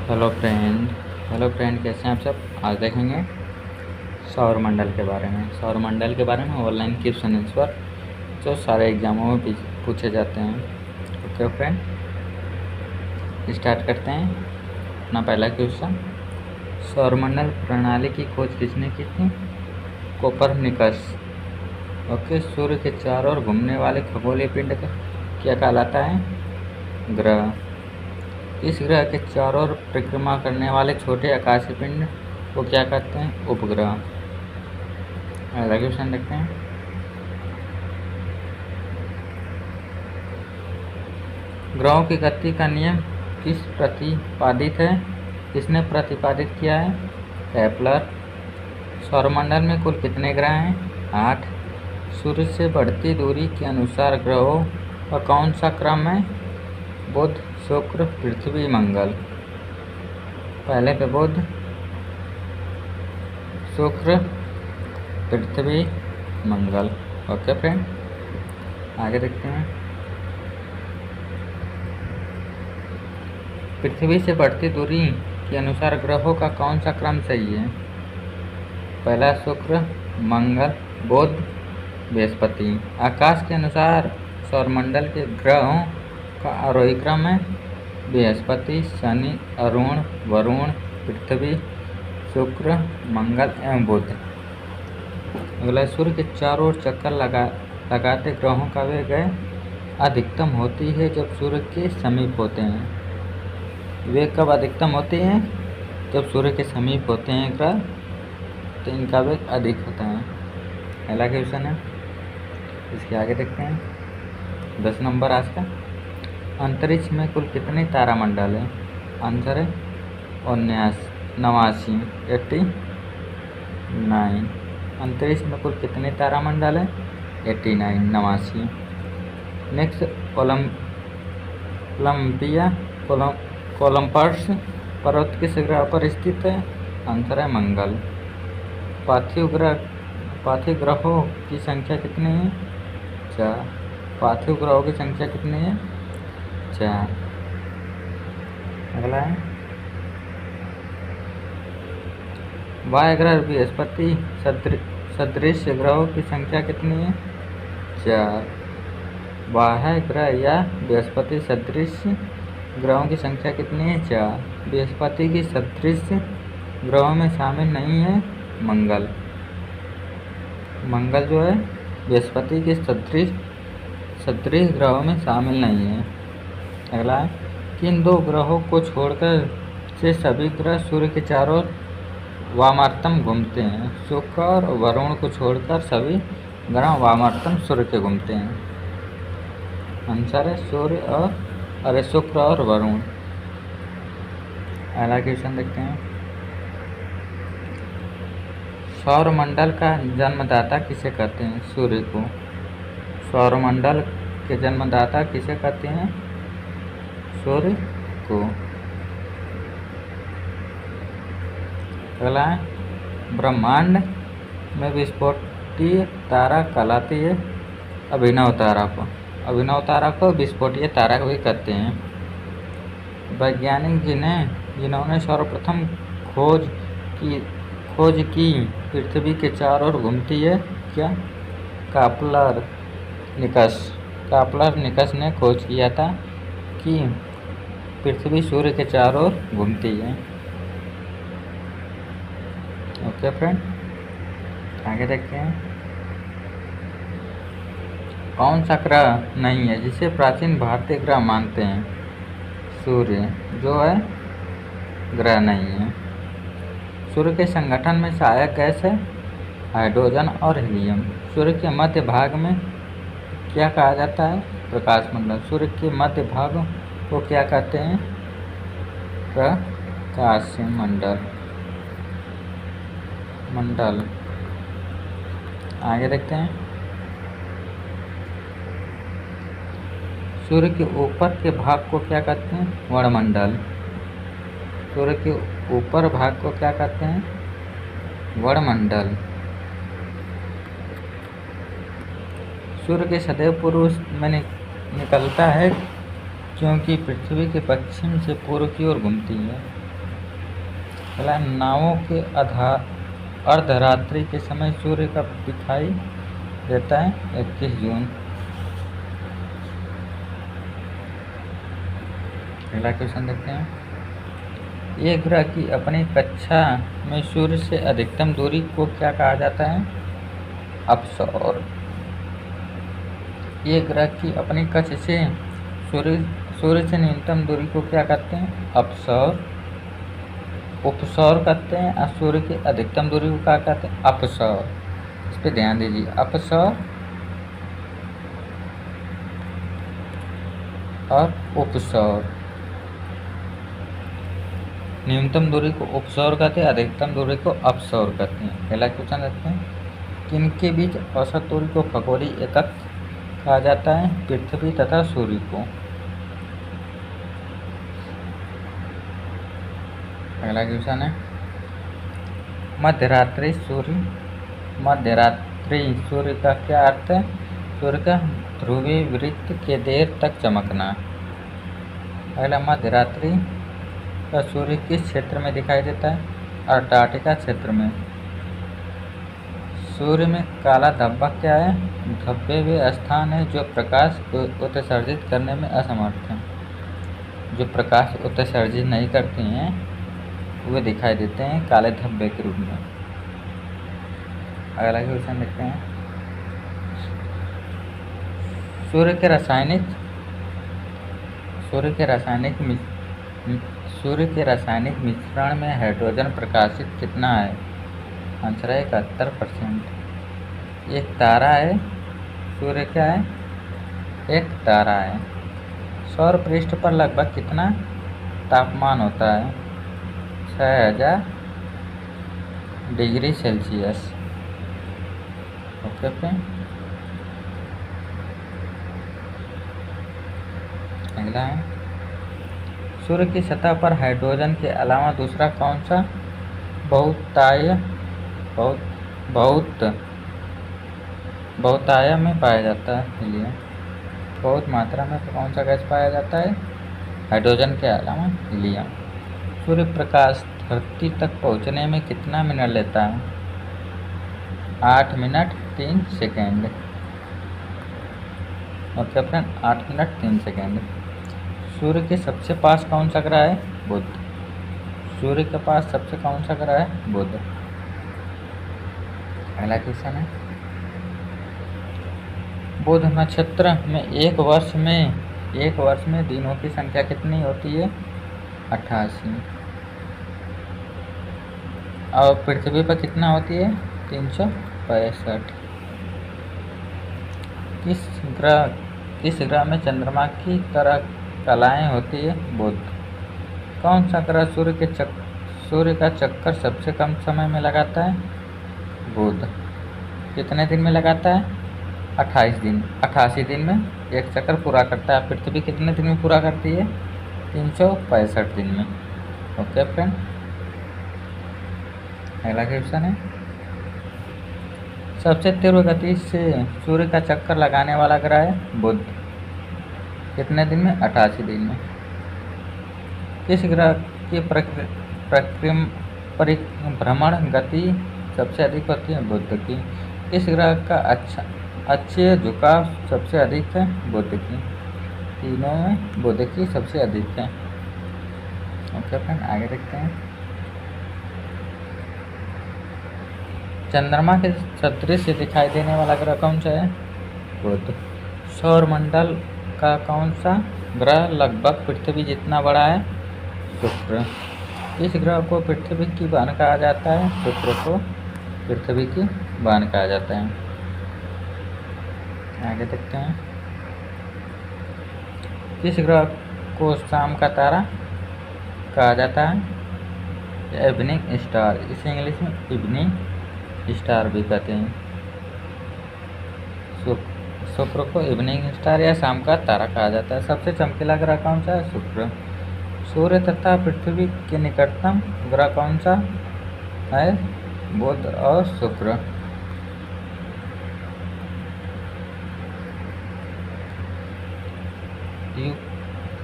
Hello friend. कैसे हैं आप सब। आज देखेंगे सौरमंडल के बारे में ऑनलाइन क्वेश्चन आंसर जो सारे एग्जामों में पूछे जाते हैं। ओके फ्रेंड, स्टार्ट करते हैं अपना पहला क्वेश्चन। सौरमंडल प्रणाली की खोज किसने की थी? कोपरनिकस। ओके, सूर्य के चारों ओर घूमने वाले खगोलीय पिंड का क्या कहलाता है? ग्रह। इस ग्रह के चारों ओर परिक्रमा करने वाले छोटे आकाशीय पिंड को क्या कहते हैं? उपग्रह। अगला क्वेश्चन देखते हैं। ग्रहों की गति का नियम किसने प्रतिपादित किया है? केपलर। सौरमंडल में कुल कितने ग्रह हैं? 8। सूर्य से बढ़ती दूरी के अनुसार ग्रहों का कौन सा क्रम है? बुध, शुक्र, पृथ्वी, मंगल। पहले पे बुध, शुक्र, पृथ्वी, मंगल। ओके फ्रेंड, आगे देखते हैं। पृथ्वी से बढ़ती दूरी के अनुसार ग्रहों का कौन सा क्रम सही है? पहला शुक्र, मंगल, बुध, बृहस्पति। आकाश के अनुसार सौरमंडल के ग्रहों का आरोही क्रम है बृहस्पति, शनि, अरुण, वरुण, पृथ्वी, शुक्र, मंगल एवं बुध। अगला, सूर्य के चारों ओर चक्कर लगाते ग्रहों का वेग अधिकतम होती है जब सूर्य के समीप होते हैं। वेग कब अधिकतम होती है? जब सूर्य के समीप होते हैं ग्रह, तो इनका वेग अधिक होता है। पहला क्वेश्चन है, इसके आगे देखते हैं। 10 नंबर आज का। अंतरिक्ष में कुल कितने तारामंडल हैं? आंसर है 89। 89। अंतरिक्ष में कुल कितने तारामंडल हैं? 89। नेक्स्ट, कोलंबस पर्वत किस ग्रह पर स्थित है? आंसर है मंगल। पार्थिव ग्रहों की संख्या कितनी है? 4। पार्थिव ग्रहों की संख्या कितनी है? 4। अगला है, वायु ग्रह बृहस्पति सदृश ग्रहों की संख्या कितनी है? 4। वायु ग्रह या बृहस्पति सदृश ग्रहों की संख्या कितनी है? 4। बृहस्पति की सदृश ग्रहों में शामिल नहीं है मंगल। मंगल जो है बृहस्पति के सदृश ग्रहों में शामिल नहीं है। अगला है, किन 2 ग्रहों को छोड़कर से सभी ग्रह सूर्य के चारों ओर वामावर्तन घूमते हैं? शुक्र और वरुण को छोड़कर सभी ग्रह वामावर्तन सूर्य के घूमते हैं। आंसर है शुक्र और वरुण। अगला क्वेश्चन देखते हैं। सौरमंडल का जन्मदाता किसे कहते हैं? सूर्य को। सौरमंडल के जन्मदाता किसे कहते हैं? सूर्य को। अगला है, ब्रह्मांड में विस्फोटीय तारा कहलाती है अभिनव तारा को विस्फोटीय तारा भी कहते हैं। वैज्ञानिक जिन्होंने सर्वप्रथम खोज की पृथ्वी के चारों ओर घूमती है क्या? कापलरनिकस ने खोज किया था कि पृथ्वी सूर्य के चारों ओर घूमती है। ओके फ्रेंड, आगे देखते हैं। कौन सा ग्रह नहीं है जिसे प्राचीन भारतीय ग्रह मानते हैं? सूर्य जो है ग्रह नहीं है। सूर्य के संगठन में सहायक गैस है हाइड्रोजन और हीलियम। सूर्य के मध्य भाग में क्या कहा जाता है? प्रकाश मंडल। सूर्य के मध्य भाग को क्या कहते हैं? प्रकाश मंडल। आगे देखते हैं। सूर्य के ऊपर के भाग को क्या कहते हैं? वर्णमंडल। सूर्य के ऊपर भाग को क्या कहते हैं? वर्णमंडल। सूर्य के सदैव पूर्व में निकलता है क्योंकि पृथ्वी के पश्चिम से पूर्व की ओर घूमती है। अगला, नावों के अर्धरात्रि के समय सूर्य कब दिखाई देता है? 21 जून। अगला क्वेश्चन देखते हैं। एक ग्रह की अपनी कक्षा में सूर्य से अधिकतम दूरी को क्या कहा जाता है? अपसौर। एक ग्रह की अपनी कक्षा से सूर्य से न्यूनतम दूरी को क्या कहते हैं? अपसौर। उपसौर कहते हैं और सूर्य की अधिकतम दूरी को क्या कहते हैं? अपसौर। इस पर ध्यान दीजिए, अपसौर और उपसौर। न्यूनतम दूरी को उपसौर कहते हैं, अधिकतम दूरी को अपसौर कहते हैं। पहला क्वेश्चन देखते हैं। किनके बीच औसत दूरी को खगोलीय एकक कहा जाता है? पृथ्वी तथा सूर्य को। अगला क्वेश्चन है, मध्यरात्रि सूर्य का क्या अर्थ है? सूर्य का ध्रुवीय वृत्त के देर तक चमकना। अगला, मध्यरात्रि का सूर्य किस क्षेत्र में दिखाई देता है? अंटार्कटिका क्षेत्र में। सूर्य में काला धब्बा क्या है? धब्बे वे स्थान है जो प्रकाश को उत्सर्जित करने में असमर्थ हैं। जो प्रकाश उत्सर्जित नहीं करती हैं वे दिखाई देते हैं काले धब्बे के रूप में। अगला क्वेश्चन देखते हैं। सूर्य के रासायनिक मिश्रण में हाइड्रोजन प्रकाशित कितना है? आंसर है 71%। एक तारा है, सूर्य क्या है? एक तारा है। सौर पृष्ठ पर लगभग कितना तापमान होता है? 6000 डिग्री सेल्सियस। Okay friend. अगला है, सूर्य की सतह पर हाइड्रोजन के अलावा दूसरा कौन सा बहुतायत में पाया जाता है? हीलियम। बहुत मात्रा में कौन सा गैस पाया जाता है? हाइड्रोजन के अलावा हीलियम। सूर्य प्रकाश धरती तक पहुंचने में कितना मिनट लेता है? 8 minute 3 second. Okay friend, 8 minute 3 second. सूर्य के सबसे पास कौन सा ग्रह है? बुध। सूर्य के पास सबसे कौन सा ग्रह है? बुध। अगला क्वेश्चन है, बुध नक्षत्र में एक वर्ष में दिनों की संख्या कितनी होती है? 88। और पृथ्वी पर कितना होती है? 365। किस ग्रह में चंद्रमा की तरह कलाएं होती है? बुध। कौन सा ग्रह सूर्य का चक्कर सबसे कम समय में लगाता है? बुध। कितने दिन में लगाता है? 88 दिन में एक चक्कर पूरा करता है। पृथ्वी कितने दिन में पूरा करती है? 365 दिन में। Okay friend. अगला क्वेश्चन है, सबसे तीव्र गति से सूर्य का चक्कर लगाने वाला ग्रह है? बुध। कितने दिन में? 88 दिन में। किस ग्रह की परिभ्रमण गति सबसे अधिक होती है? बुध की। किस ग्रह का अक्षीय झुकाव सबसे अधिक है? बुध की। तीनों में बुध की सबसे अधिक है। ओके फ्रेंड, आगे देखते हैं। चंद्रमा के सदृश दिखाई देने वाला ग्रह कौन सा है? बुध। सौर मंडल का कौन सा ग्रह लगभग पृथ्वी जितना बड़ा है? शुक्र। इस ग्रह को पृथ्वी की बहन कहा जाता है? शुक्र को पृथ्वी की बहन कहा जाता है। आगे देखते हैं। किस ग्रह को शाम का तारा कहा जाता है? Evening star. इसे इंग्लिश में इवनिंग स्टार भी कहते हैं। शुक्र को इवनिंग स्टार या शाम का तारा कहा जाता है। सबसे चमकीला ग्रह कौन सा है? शुक्र। सूर्य तथा पृथ्वी के निकटतम ग्रह कौन सा है? बुध और शुक्र।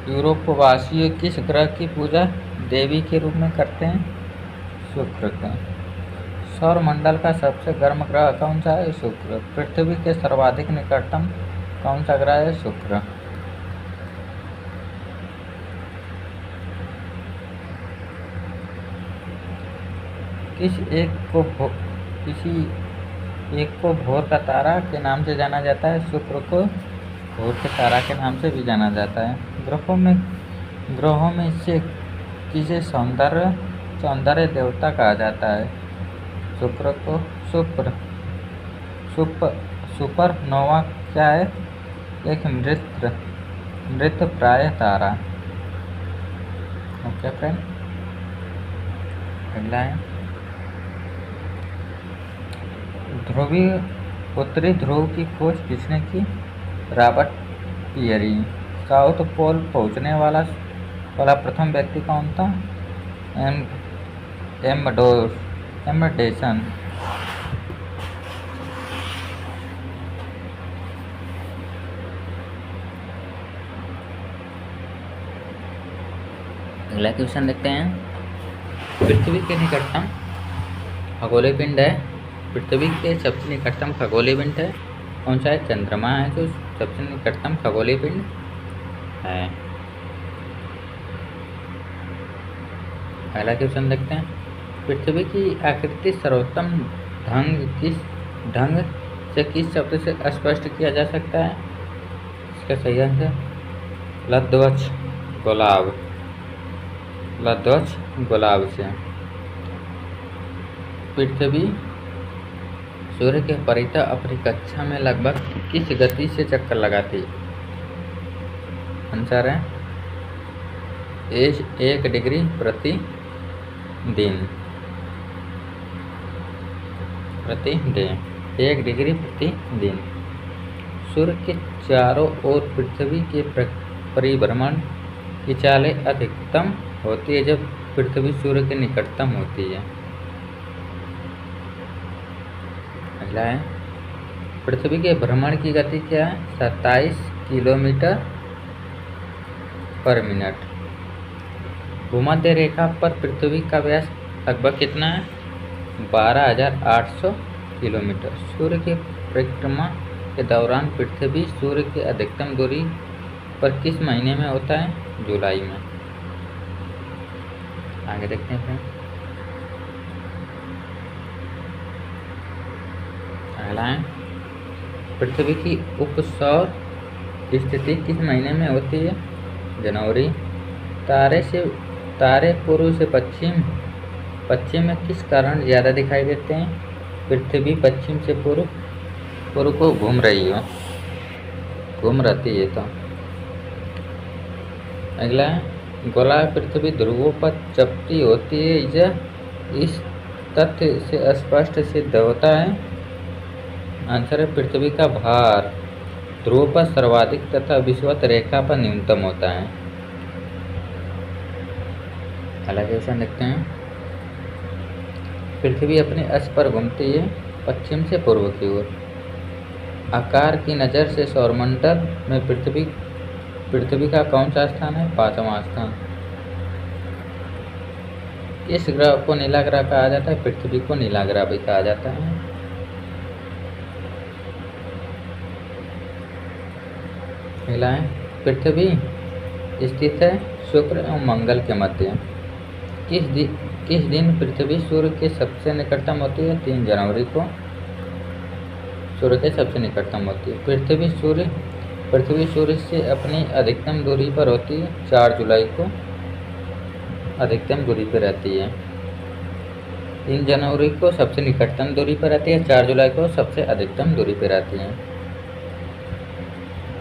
यूरोपवासी किस ग्रह की पूजा देवी के रूप में करते हैं? शुक्र का। सौर मंडल का सबसे गर्म ग्रह कौन सा है? शुक्र। पृथ्वी के सर्वाधिक निकटतम कौन सा ग्रह है? शुक्र। किसी एक को भोर का तारा के नाम से जाना जाता है? शुक्र को भोर के तारा के नाम से भी जाना जाता है। ग्रहों में से किसे सौंदर्य देवता कहा जाता है? शुक्र को सुपरनोवा क्या है? एक मृत प्राय तारा। ओके फ्रेंड, अगला है उत्तरी ध्रुव की खोज किसने की? Robert Peary. साउथ पोल पहुंचने वाला प्रथम व्यक्ति कौन था? एमडेसन। अगला क्वेश्चन देखते हैं। पृथ्वी के निकटतम खगोलीय पिंड है? पृथ्वी के सबसे निकटतम खगोलीय पिंड है कौन सा है? चंद्रमा है जो सबसे निकटतम खगोलीय पिंड है। अगला क्वेश्चन देखते हैं। पृथ्वी की आकृति सर्वोत्तम ढंग से किस शब्द से स्पष्ट किया जा सकता है? इसका सही आंसर लध्वज गुलाब से। पृथ्वी सूर्य के परितः अपनी कक्षा में लगभग किस गति से चक्कर लगाती है? आंसर है 1 डिग्री प्रति दिन। 1 डिग्री प्रति दिन। सूर्य के चारों ओर पृथ्वी के परिभ्रमण की चालें अधिकतम होती है जब पृथ्वी सूर्य के निकटतम होती है। अगला है पृथ्वी के भ्रमण की गति क्या है? 27 किलोमीटर पर मिनट। भूमध्य रेखा पर पृथ्वी का व्यास लगभग कितना है? 12,800 किलोमीटर। सूर्य के परिक्रमा के दौरान पृथ्वी सूर्य की अधिकतम दूरी पर किस महीने में होता है? जुलाई में। आगे देखते हैं। अगला है पृथ्वी की उपसौर स्थिति किस महीने में होती है? जनवरी। तारे पूर्व से पश्चिम में किस कारण ज़्यादा दिखाई देते हैं? पृथ्वी पश्चिम से पूर्व को घूम रहती है तो। अगला है गोलार्ध पृथ्वी ध्रुवों पर चपटी होती है, यह इस तथ्य से स्पष्ट सिद्ध होता है। आंसर है पृथ्वी का भार ध्रुव पर सर्वाधिक तथा विषुवत रेखा पर न्यूनतम होता है। अगला क्वेश्चन देखते हैं। पृथ्वी अपने अक्ष पर घूमती है पश्चिम से पूर्व की ओर। आकार की नज़र से सौरमंडल में पृथ्वी का कौन सा स्थान है? 5वां स्थान। किस ग्रह को नीला ग्रह कहा जाता है? पृथ्वी को नीला ग्रह भी कहा जाता है। अगला है पृथ्वी स्थित है शुक्र एवं मंगल के मध्य। किस दिन पृथ्वी सूर्य के सबसे निकटतम होती है? 3 जनवरी को सूर्य के सबसे निकटतम होती है। पृथ्वी सूर्य से अपनी अधिकतम दूरी पर होती है। 4 जुलाई को अधिकतम दूरी पर रहती है। 3 जनवरी को सबसे निकटतम दूरी पर रहती है। 4 जुलाई को सबसे अधिकतम दूरी पर रहती है।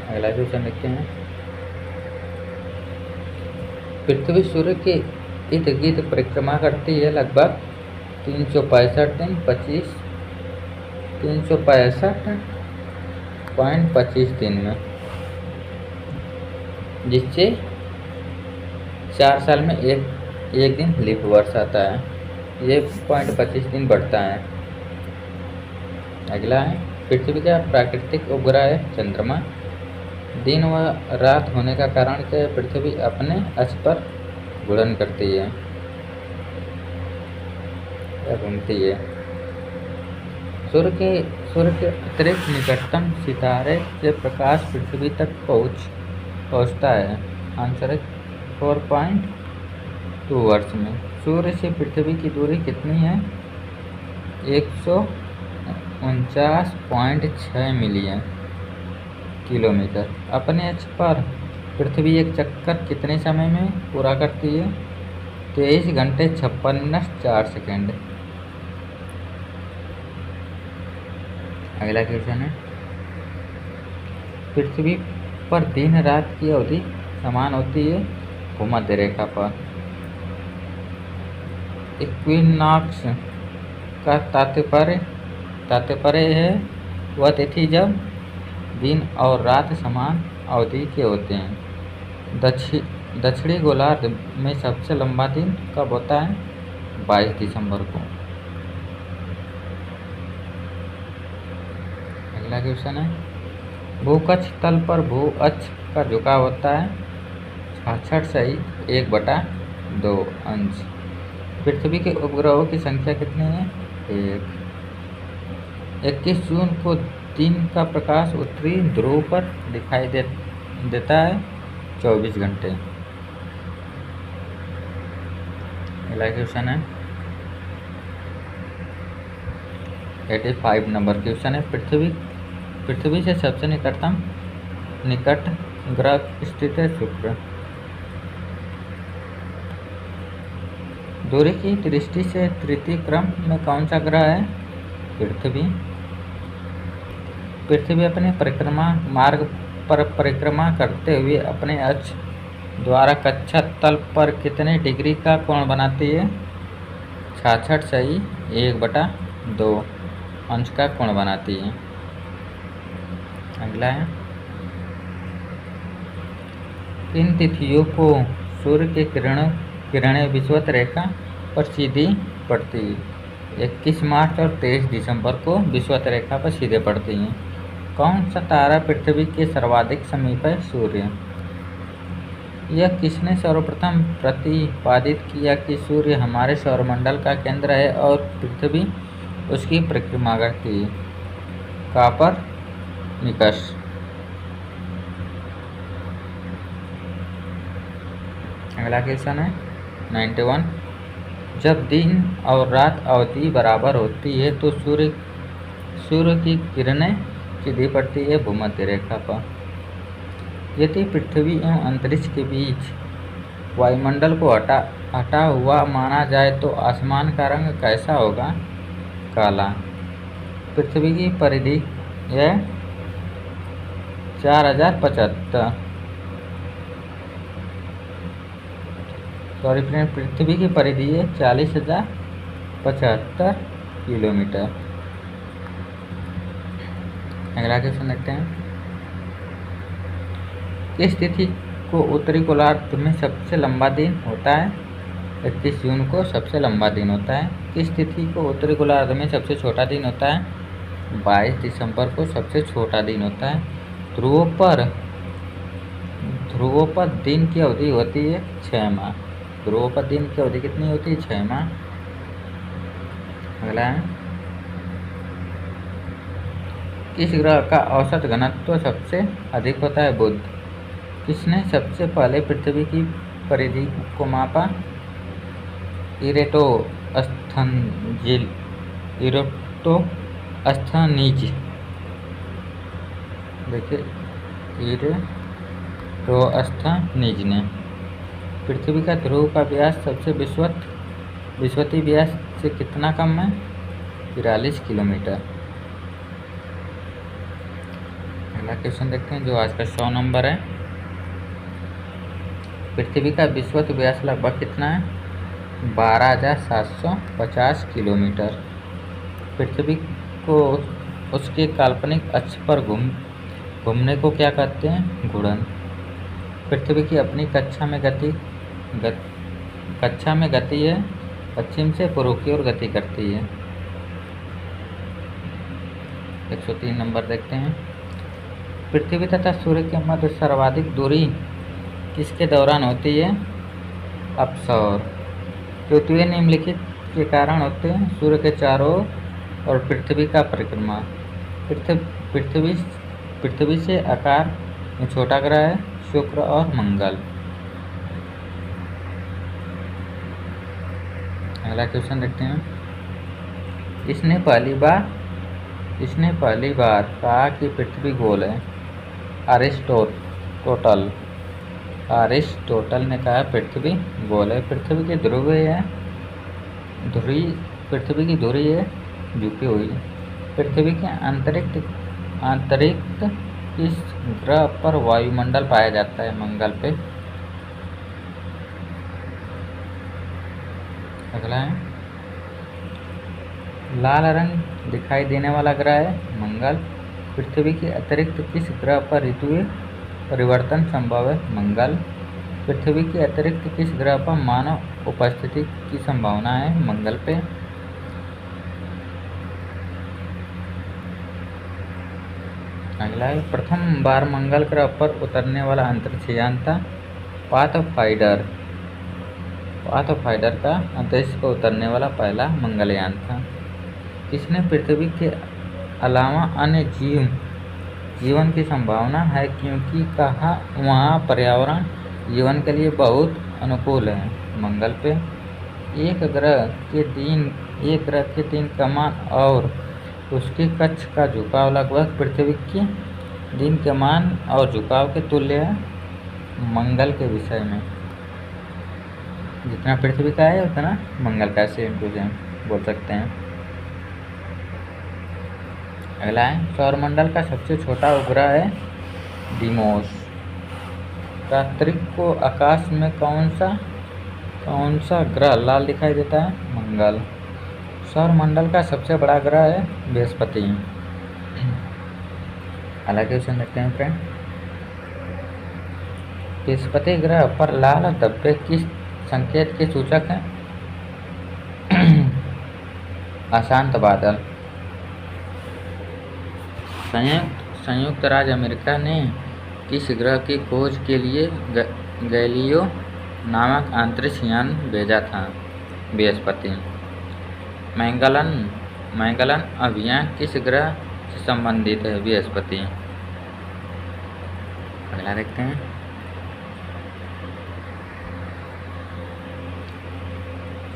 अगला क्वेश्चन देखते हैं। पृथ्वी सूर्य के इर्द गिर्द परिक्रमा करती है लगभग 365 दिन 365.25 दिन में, जिससे 4 साल में एक दिन लीप वर्ष आता है। ये 0.25 दिन बढ़ता है। अगला है पृथ्वी का प्राकृतिक उपग्रह है चंद्रमा। दिन व रात होने का कारण क्या है? पृथ्वी अपने अक्ष पर घूर्णन करती है। या घूमती है। सूर्य के अतिरिक्त निकटतम सितारे से प्रकाश पृथ्वी तक पहुँचता है। आंसर है 4.2 वर्ष में। सूर्य से पृथ्वी की दूरी कितनी है? 149.6 मिलियन किलोमीटर। अपने अक्ष पर पृथ्वी एक चक्कर कितने समय में पूरा करती है? 23 घंटे 56 मिनट 4 सेकेंड। अगला क्वेश्चन है, पृथ्वी पर दिन रात की अवधि समान होती है भूमध्य रेखा पर। इक्विनॉक्स का तात्पर्य है वह तिथि जब दिन और रात समान अवधि के होते हैं। दक्षिणी गोलार्ध में सबसे लंबा दिन कब होता है? 22 दिसंबर को। अगला क्वेश्चन है, भूकक्ष तल पर भू अक्ष का झुकाव होता है 66/1/2 अंश। पृथ्वी के उपग्रहों की संख्या कितनी है? 1। 21 जून को दिन का प्रकाश उत्तरी ध्रुव पर दिखाई देता है 24 घंटे। अगला क्वेश्चन है 85 नंबर क्वेश्चन है, पृथ्वी से सबसे निकट ग्रह स्थित है शुक्र। दूरी की दृष्टि से तृतीय क्रम में कौन सा ग्रह है? पृथ्वी अपने परिक्रमा मार्ग पर परिक्रमा करते हुए अपने अक्ष द्वारा कक्षा तल पर कितने डिग्री का कोण बनाती है? 66/1/2 अंश का कोण बनाती है। अगला है, किन तिथियों को सूर्य की किरणें विषुवत रेखा पर सीधी पड़ती है? 21 मार्च और 23 दिसंबर को विषुवत रेखा पर सीधे पड़ती हैं। कौन सा तारा पृथ्वी के सर्वाधिक समीप है? सूर्य। यह किसने सर्वप्रथम प्रतिपादित किया कि सूर्य हमारे सौरमंडल का केंद्र है और पृथ्वी उसकी परिक्रमा करती है? कोपरनिकस। अगला क्वेश्चन है 91, जब दिन और रात अवधि बराबर होती है तो सूर्य की किरणें सीधी पड़ती है भूमध्य रेखा पर। यदि पृथ्वी एवं अंतरिक्ष के बीच वायुमंडल को हटा हुआ माना जाए तो आसमान का रंग कैसा होगा? काला। पृथ्वी की परिधि है 4075। पृथ्वी की परिधि है 40,075 किलोमीटर। अगला क्वेश्चन देखते हैं, किस तिथि को उत्तरी गोलार्ध में सबसे लंबा दिन होता है? 21 जून को सबसे लंबा दिन होता है। किस तिथि को उत्तरी गोलार्ध में सबसे छोटा दिन होता है? 22 दिसंबर को सबसे छोटा दिन होता है। ध्रुवों पर दिन की अवधि होती है 6 माह। ध्रुवों पर दिन की अवधि कितनी होती है? 6 माह। अगला है, किस ग्रह का औसत घनत्व सबसे अधिक होता है? बुध। किसने सबसे पहले पृथ्वी की परिधि को मापा? इरेटोस्थनीज। देखिए इरेटोस्थनीज ने। पृथ्वी का ध्रुव का व्यास सबसे विषुवती व्यास से कितना कम है? 43 किलोमीटर। अगला क्वेश्चन देखते हैं जो आज का 100 नंबर है। पृथ्वी का विषुवत व्यास लगभग कितना है? 12,750 किलोमीटर। पृथ्वी को उसके काल्पनिक अक्ष पर घूमने को क्या कहते हैं? घूर्णन। पृथ्वी की अपनी कक्षा में गति है पश्चिम से पूर्व की ओर गति करती है। 103 नंबर देखते हैं, पृथ्वी तथा सूर्य के मध्य सर्वाधिक दूरी किसके दौरान होती है? अपसौर। पृथ्वी निम्नलिखित किसके कारण होते हैं? सूर्य के चारों ओर और पृथ्वी का परिक्रमा। पृथ्वी से आकार में छोटा ग्रह है शुक्र और मंगल। अगला क्वेश्चन देखते हैं। इसने पहली बार कहा कि पृथ्वी गोल है? अरिस्टोटल ने कहा पृथ्वी गोल है। पृथ्वी की धुरी है झुकी हुई। पृथ्वी के अंतरिक्ष किस ग्रह पर वायुमंडल पाया जाता है? मंगल पे। अगला है, लाल रंग दिखाई देने वाला ग्रह है मंगल। पृथ्वी के अतिरिक्त किस ग्रह पर ऋतुएं परिवर्तन संभव है? मंगल। पृथ्वी के अतिरिक्त किस ग्रह पर मानव उपस्थिति की संभावना है? मंगल पे। अगला है, प्रथम बार मंगल ग्रह पर उतरने वाला अंतरिक्ष यान था पाथफाइंडर का अंतरिक्ष पर उतरने वाला पहला मंगलयान था। किसने पृथ्वी के अलावा अन्य जीवन की संभावना है क्योंकि कहा वहाँ पर्यावरण जीवन के लिए बहुत अनुकूल है? मंगल पे। एक ग्रह के 3 कमान और उसके कक्ष का झुकाव लगभग पृथ्वी के दिन के मान और झुकाव के तुल्य है। मंगल के विषय में जितना पृथ्वी का है उतना मंगल का सेम टू सेम बोल सकते हैं। अगला है, सौरमंडल का सबसे छोटा उपग्रह है डीमोस। रात्रि को आकाश में कौन सा ग्रह लाल दिखाई देता है? मंगल। सौरमंडल का सबसे बड़ा ग्रह है बृहस्पति। अगला क्वेश्चन देखते हैं फ्रेंड। बृहस्पति ग्रह पर लाल धब्बे किस संकेत के सूचक हैं? अशांत बादल। संयुक्त राज्य अमेरिका ने किस ग्रह की खोज के लिए गैलिलियो नामक अंतरिक्ष यान भेजा था? बृहस्पति। मैगलन अभियान किस ग्रह से संबंधित है? बृहस्पति। अगला देखते हैं।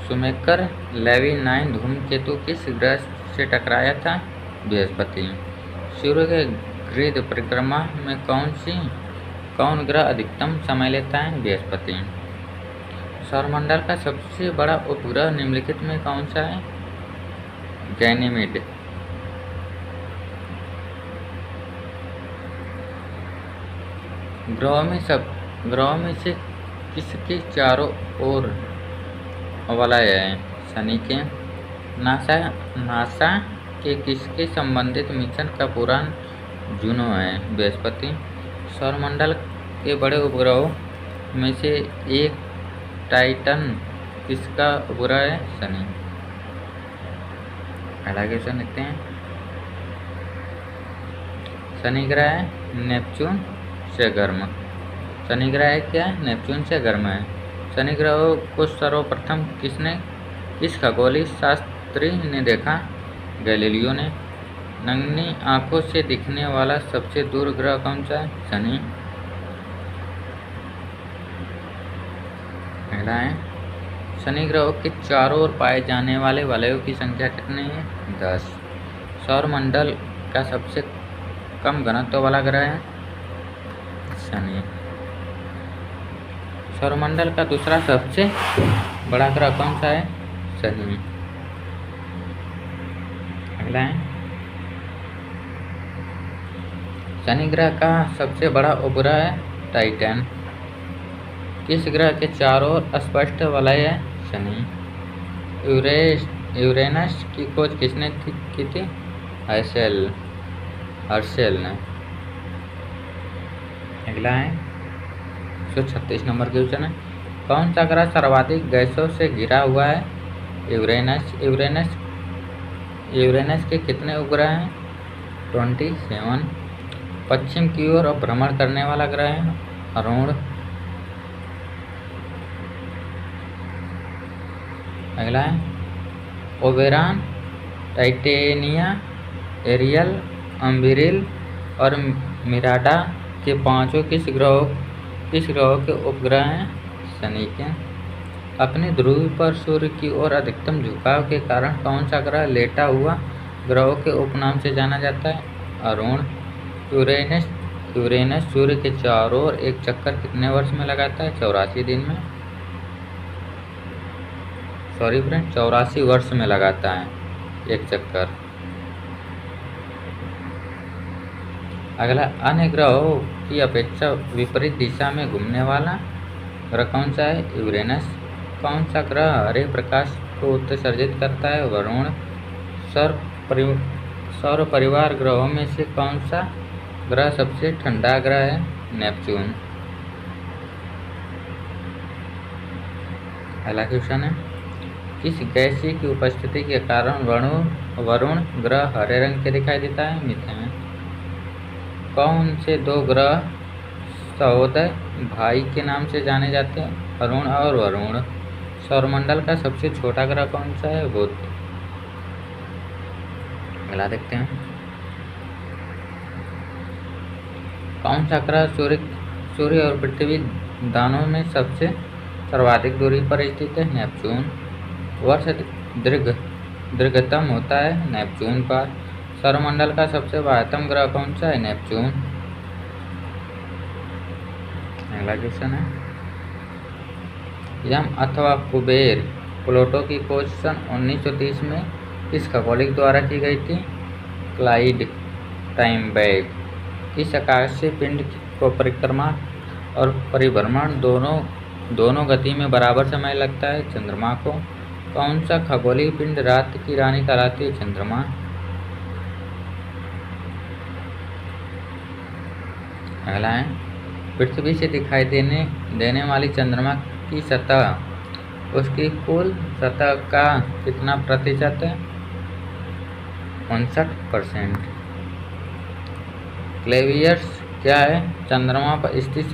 शुमेकर लेवी 9 धूमकेतु किस ग्रह से टकराया था? बृहस्पति। सूर्य के ग्रीड परिक्रमा में कौन ग्रह अधिकतम समय लेता है? बृहस्पति। सौरमंडल का सबसे बड़ा उपग्रह निम्नलिखित में कौन सा है? गैनीमेड। ग्रहों में से किसके चारों ओर वलय है? शनि के। नासा के किसके संबंधित मिशन का पुराण जूनो है? बृहस्पति। सौरमंडल के बड़े उपग्रहों में से एक टाइटन किसका उपग्रह है? शनि। अगला क्वेश्चन देखते हैं। शनि ग्रह है नेपच्यून से गर्म। शनि ग्रह है क्या? नेपच्यून से गर्म है। शनि ग्रह को सर्वप्रथम किस खगोलीय शास्त्री ने देखा? गैलीलियो ने। नंगी आंखों से दिखने वाला सबसे दूर ग्रह कौन सा है? शनि। अगला है, शनि ग्रह के चारों ओर पाए जाने वाले वलयों की संख्या कितनी है? 10। सौरमंडल का सबसे कम घनत्व वाला ग्रह है शनि। सौरमंडल का दूसरा सबसे बड़ा ग्रह कौन सा है? शनि। अगला है, शनि ग्रह का सबसे बड़ा उपग्रह है टाइटन। किस ग्रह के चारों ओर स्पष्ट वलय है? शनि। यूरेनस की खोज किसने की थी? हर्शेल ने। अगला है 136 नंबर क्वेश्चन है। कौन सा ग्रह सर्वाधिक गैसों से घिरा हुआ है? यूरेनस के कितने उपग्रह हैं? 27। पश्चिम की ओर भ्रमण करने वाला ग्रह है अरुण। अगला है, ओबेरॉन, टाइटेनिया, एरियल, अम्बिरिल और मिराडा के पांचों किस ग्रहों के उपग्रह हैं? शनि के। अपने ध्रुव पर सूर्य की ओर अधिकतम झुकाव के कारण कौन सा ग्रह लेटा हुआ ग्रहों के उपनाम से जाना जाता है? अरुण। यूरेनस सूर्य के चारों ओर एक चक्कर कितने वर्ष में लगाता है? 84 दिन में। सॉरी फ्रेंड, 84 वर्ष में लगाता है एक चक्कर। अगला, अन्य ग्रहों की अपेक्षा विपरीत दिशा में घूमने वाला ग्रह कौन सा है? यूरेनस। कौन सा ग्रह हरे प्रकाश को उत्सर्जित करता है? वरुण। सौर परिवार ग्रहों में से कौन सा ग्रह सबसे ठंडा ग्रह है? नेपच्यून। अगला क्वेश्चन है, किस गैसीय की उपस्थिति के कारण वरुण ग्रह हरे रंग के दिखाई देता है? मीथेन। कौन से दो ग्रह सहोदय भाई के नाम से जाने जाते हैं? अरुण और वरुण। सौरमंडल का सबसे छोटा ग्रह कौन सा है? बुध। अगला देखते हैं, कौन सा ग्रह सूर्य और पृथ्वी दोनों में सबसे सर्वाधिक दूरी पर स्थित है? नेपच्यून। वर्ष दीर्घतम होता है नेपच्यून पर। सौरमंडल का सबसे बाह्यतम ग्रह कौन सा है? नेपच्यून। अगला क्वेश्चन है, यम अथवा कुबेर प्लूटो की खोज सन 1930 में किस खगोलिक द्वारा की गई थी? क्लाइड टाइमबैग। इस आकाशीय पिंड को परिक्रमा और परिभ्रमण दोनों गति में बराबर समय लगता है? चंद्रमा को। कौन सा खगोलीय पिंड रात की रानी कहलाती है? चंद्रमा। अगला है, पृथ्वी से दिखाई देने वाली चंद्रमा की सतह उसकी कुल सतह का कितना प्रतिशत है? 59%। क्लेवियर्स क्या है? चंद्रमा पर स्थित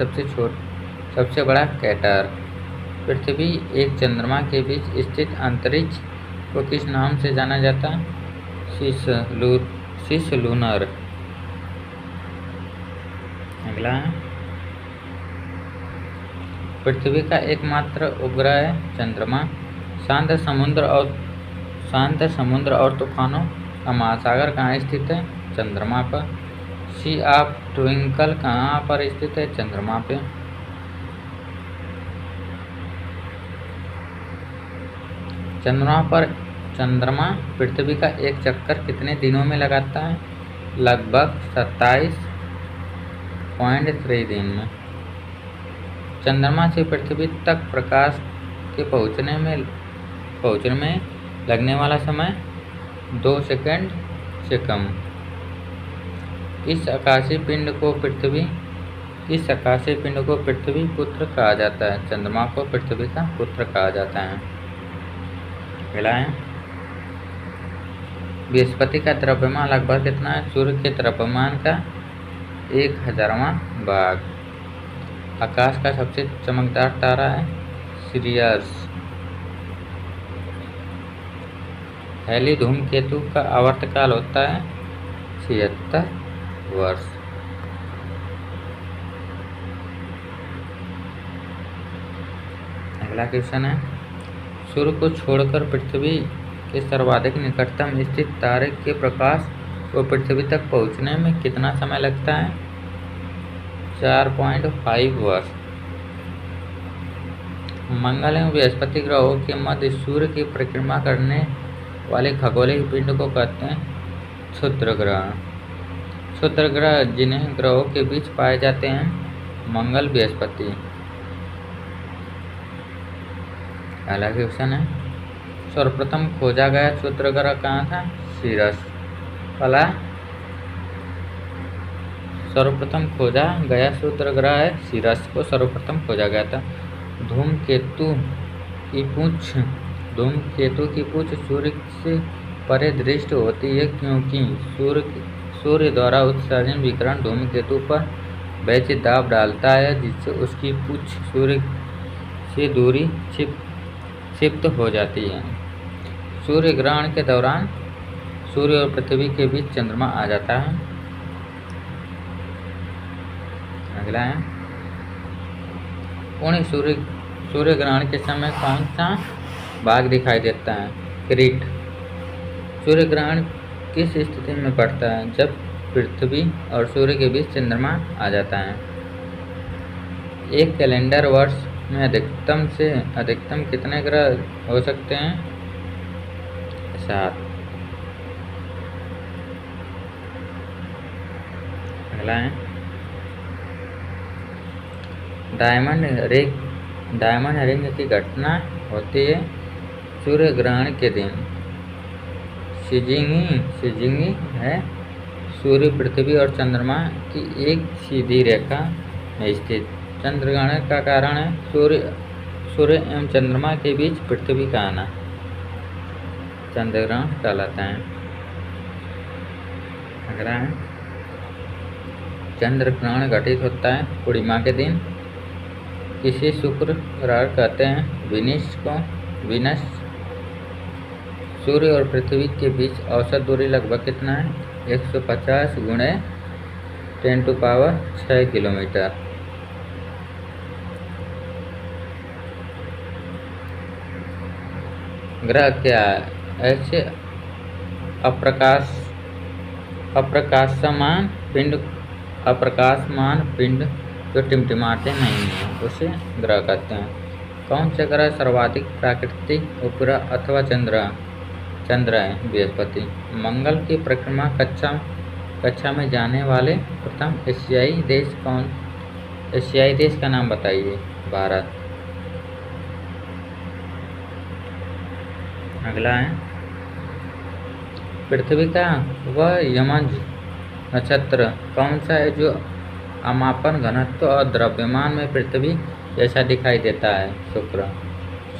सबसे बड़ा क्रेटर। पृथ्वी एक चंद्रमा के बीच स्थित अंतरिक्ष को किस नाम से जाना जाता है? सिस लूनर। अगला है, पृथ्वी का एकमात्र उपग्रह है चंद्रमा। शांत समुद्र और तूफानों का महासागर कहाँ स्थित है? चंद्रमा पर। सी ऑफ ट्विंकल कहाँ पर स्थित है? चंद्रमा पे। चंद्रमा पृथ्वी का एक चक्कर कितने दिनों में लगाता है? लगभग 27.3 दिन में। चंद्रमा से पृथ्वी तक प्रकाश के पहुंचने में लगने वाला समय 2 सेकंड से कम। इस आकाशीय पिंड को पृथ्वी पुत्र कहा जाता है। चंद्रमा को पृथ्वी का पुत्र कहा जाता है। अगला है, बृहस्पति का द्रव्यमान लगभग कितना है? सूर्य के द्रव्यमान का 1000वां भाग। आकाश का सबसे चमकदार तारा है सिरियस। हैली धूमकेतु का आवर्तकाल होता है 76 वर्ष। अगला क्वेश्चन है, सूर्य को छोड़कर पृथ्वी के सर्वाधिक निकटतम स्थित तारे के प्रकाश को पृथ्वी तक पहुंचने में कितना समय लगता है? 4.5 वर्ष। मंगल एवं बृहस्पति ग्रहों के मध्य सूर्य की परिक्रमा करने वाले खगोलीय पिंड को कहते हैं क्षुद्र ग्रह। क्षुद्र ग्रह जिन्हें ग्रहों के बीच पाए जाते हैं मंगल, बृहस्पति। अगला क्वेश्चन है, सर्वप्रथम खोजा गया क्षुद्र ग्रह कहाँ था? सीरस। पहला सर्वप्रथम खोजा गया क्षुद्र ग्रह है सीरस को सर्वप्रथम खोजा गया था। धूमकेतु की पूंछ सूर्य से परे दृष्ट होती है क्योंकि सूर्य द्वारा उत्सर्जन विकिरण धूमकेतु पर वैज दाब डालता है जिससे उसकी पूंछ सूर्य से दूरी क्षिप्त हो जाती है। सूर्य ग्रहण के दौरान सूर्य और पृथ्वी के बीच चंद्रमा आ जाता है। अगला है, पूर्ण सूर्य ग्रहण के समय कौन सा भाग दिखाई देता है? किरीट। सूर्य ग्रहण किस स्थिति में पड़ता है? जब पृथ्वी और सूर्य के बीच चंद्रमा आ जाता है। एक कैलेंडर वर्ष में अधिकतम से अधिकतम कितने ग्रह हो सकते हैं? 7। अगला है, डायमंड रिंग की घटना होती है सूर्य ग्रहण के दिन। सिजिंगी है सूर्य, पृथ्वी और चंद्रमा की एक सीधी रेखा में स्थित। चंद्र ग्रहण का कारण है सूर्य एवं चंद्रमा के बीच पृथ्वी का आना, चंद्र ग्रहण कहलाता है। अगला है, चंद्र ग्रहण घटित होता है पूर्णिमा के दिन। किसी शुक्र ग्रह कहते हैं? वीनस। सूर्य और पृथ्वी के बीच औसत दूरी लगभग कितना है? 150 × 10⁶ किलोमीटर। ग्रह क्या है? ऐसे अप्रकाशमान पिंड जो टिमटिमाते नहीं हैं उसे ग्रह कहते हैं। कौन से ग्रह सर्वाधिक प्राकृतिक उपग्रह अथवा चंद्र है? बृहस्पति। मंगल की परिक्रमा कक्षा में जाने वाले प्रथम एशियाई देश का नाम बताइए? भारत। अगला है, पृथ्वी का वह यमज नक्षत्र कौन सा है जो अमापन घनत्व और द्रव्यमान में पृथ्वी जैसा दिखाई देता है? शुक्र।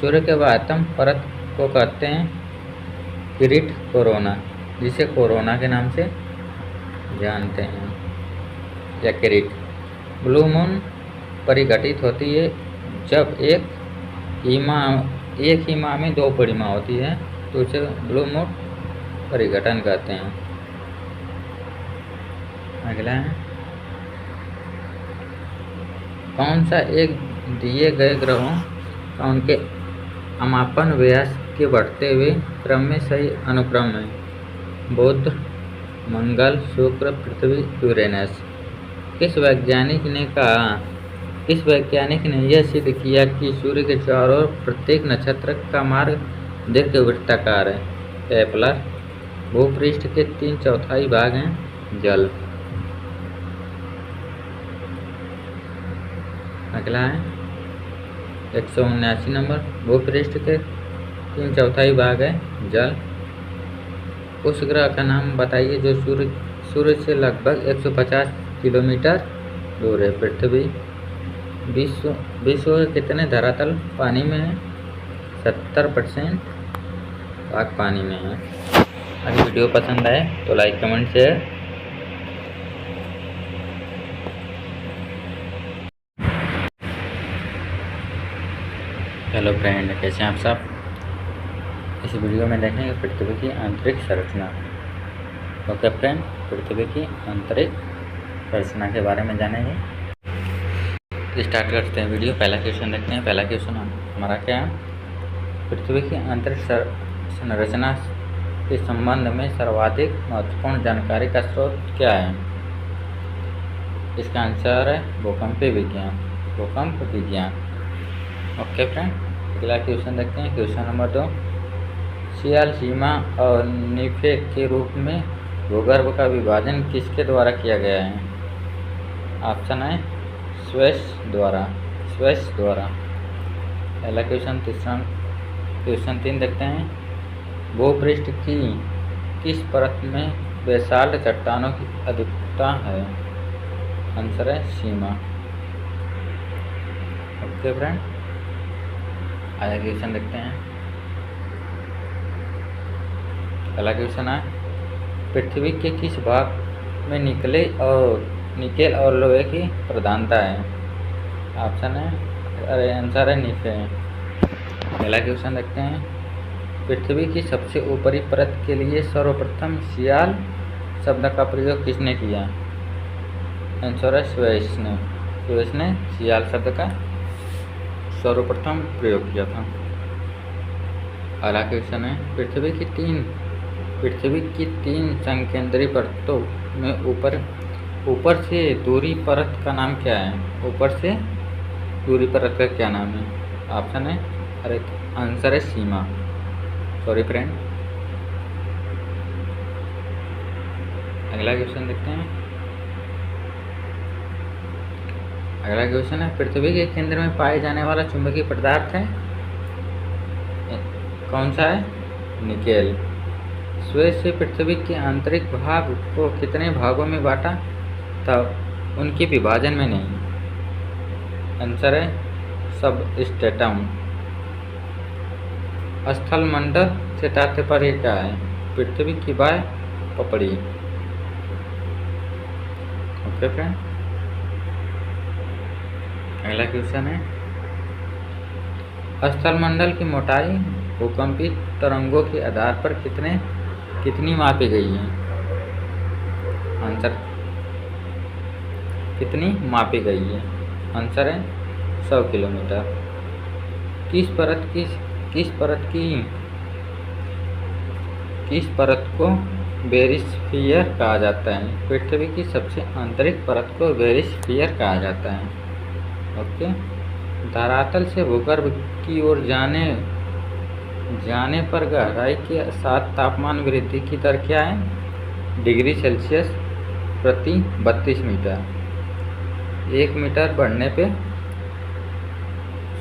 सूर्य के बाह्यतम परत को कहते हैं किरीट कोरोना, जिसे कोरोना के नाम से जानते हैं, या किरीट। ब्लू मून परिघटित होती है जब एक ही माह में 2 पूर्णिमा होती है तो उसे ब्लू मून परिघटन कहते हैं। अगला है, कौन सा एक दिए गए ग्रहों का उनके अमापन व्यास के बढ़ते हुए क्रम में सही अनुक्रम है? बुध, मंगल, शुक्र, पृथ्वी, यूरेनस। किस वैज्ञानिक ने यह सिद्ध किया कि सूर्य के चारों ओर प्रत्येक नक्षत्र का मार्ग दीर्घवृत्ताकार है? केपलर। भूपृष्ठ के 3/4 भाग हैं जल। अगला है, 179 नंबर। भूपृष्ठ के 3/4 भाग है जल। उस ग्रह का नाम बताइए जो सूर्य से लगभग 150 किलोमीटर दूर है? पृथ्वी। विश्व के कितने धरातल पानी में है? 70% भाग पानी में है। अगर वीडियो पसंद आए तो like, comment, share. Hello friend, कैसे हैं आप सब? इस वीडियो में देखेंगे पृथ्वी की आंतरिक संरचना। ओके फ्रेंड, पृथ्वी की आंतरिक संरचना के बारे में जानेंगे। स्टार्ट करते हैं वीडियो। पहला क्वेश्चन देखते हैं। पहला क्वेश्चन हमारा क्या है? पृथ्वी की आंतरिक संरचना के संबंध में सर्वाधिक महत्वपूर्ण जानकारी का स्रोत क्या है? इसका आंसर है भूकंप विज्ञान। ओके फ्रेंड, अगला क्वेश्चन देखते हैं। क्वेश्चन नंबर 2, सियाल, सीमा और निफे के रूप में भूगर्भ का विभाजन किसके द्वारा किया गया है? ऑप्शन है स्वेश द्वारा। पहला क्वेश्चन। क्वेश्चन 3 देखते हैं। भूपृष्ठ की किस परत में बेसाल्ट चट्टानों की अधिकता है? आंसर है सीमा। ओके फ्रेंड, आगे क्वेश्चन देखते हैं। पहला क्वेश्चन है, पृथ्वी के किस भाग में निकेल और लोहे की प्रधानता है? ऑप्शन है, आंसर है निफे। पहला क्वेश्चन देखते हैं। पृथ्वी की सबसे ऊपरी परत के लिए सर्वप्रथम सियाल शब्द का प्रयोग किसने किया? आंसर है स्वेस ने। स्वेस ने सियाल शब्द का सर्वप्रथम प्रयोग किया था। अगला क्वेश्चन है, पृथ्वी की तीन संकेंद्री परतों में ऊपर से दूरी परत का नाम क्या है? ऊपर से दूरी परत का क्या नाम है? ऑप्शन है, अरे आंसर है सीमा। Sorry friend. अगला क्वेश्चन देखते हैं। अगला क्वेश्चन है, पृथ्वी के केंद्र में पाए जाने वाला चुंबकीय पदार्थ है कौन सा है? निकेल। स्वेस से पृथ्वी के आंतरिक भाग को कितने भागों में बांटा था? उनके विभाजन में नहीं। आंसर है सब स्टेटम। स्थल मंडल से तात्पर्य क्या है? पृथ्वी की बाह्य पपड़ी। Okay friend. अगला क्वेश्चन है, स्थल मंडल की मोटाई भूकंपित तरंगों के आधार पर कितनी मापी गई है? आंसर कितनी मापी गई है? आंसर है 100 किलोमीटर। किस परत को बेरिस्फीयर कहा जाता है? पृथ्वी की सबसे आंतरिक परत को बेरिस्फीयर कहा जाता है। ओके। धरातल से भूगर्भ की ओर जाने पर गहराई के साथ तापमान वृद्धि की दर क्या है? डिग्री सेल्सियस प्रति 32 मीटर। 1 मीटर बढ़ने पे